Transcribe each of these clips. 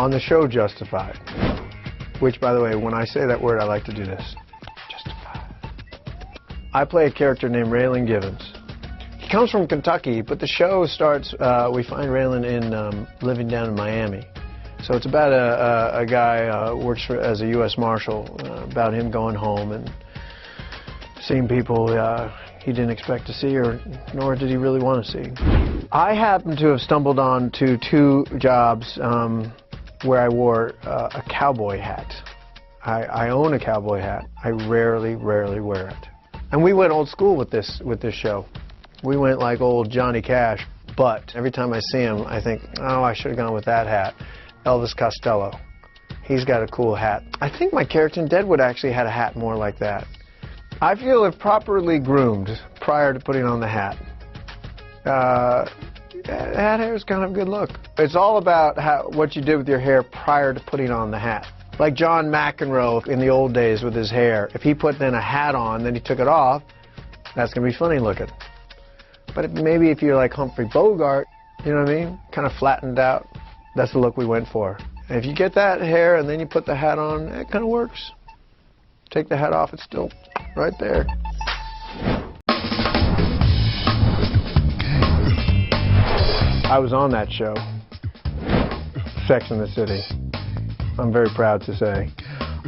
on the show Justified, which, by the way, when I say that word, I like to do this. Justified. I play a character named Raylan Givens. He comes from Kentucky, but the show starts, we find Raylan living down in Miami. So it's about a guy works as a U.S. Marshal, about him going home and seeing people he didn't expect to see, or nor did he really want to see. I happen to have stumbled onto 2 jobs where I wore a cowboy hat. I own a cowboy hat. I rarely wear it. And we went old school with this show. We went like old Johnny Cash, but every time I see him, I think, oh, I should have gone with that hat. Elvis Costello. He's got a cool hat. I think my character in Deadwood actually had a hat more like that. I feel if properly groomed prior to putting on the hat, hat hair is kind of a good look. It's all about what you did with your hair prior to putting on the hat. Like John McEnroe in the old days with his hair. If he put then a hat on, then he took it off, that's going to be funny looking. But maybe if you're like Humphrey Bogart, you know what I mean? Kind of flattened out. That's the look we went for. And if you get that hair and then you put the hat on, it kind of works. Take the hat off, it's still right there. I was on that show, Sex and the City. I'm very proud to say.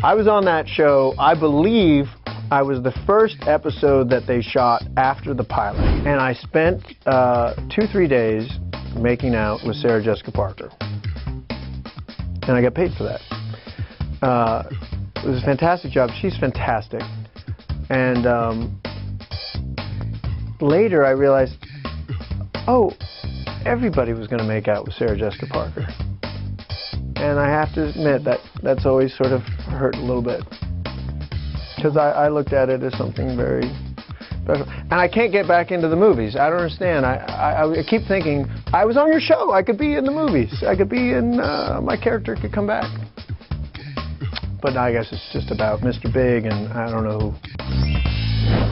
I was on that show, I believe I was the first episode that they shot after the pilot. And I spent 2-3 days making out with Sarah Jessica Parker. And I got paid for that. It was a fantastic job. She's fantastic. And later I realized, oh, everybody was going to make out with Sarah Jessica Parker. And I have to admit that that's always sort of hurt a little bit. Because I looked at it as something very special. And I can't get back into the movies. I don't understand. I keep thinking, I was on your show. I could be in the movies. I could be in, my character could come back. But I guess it's just about Mr. Big and I don't know who.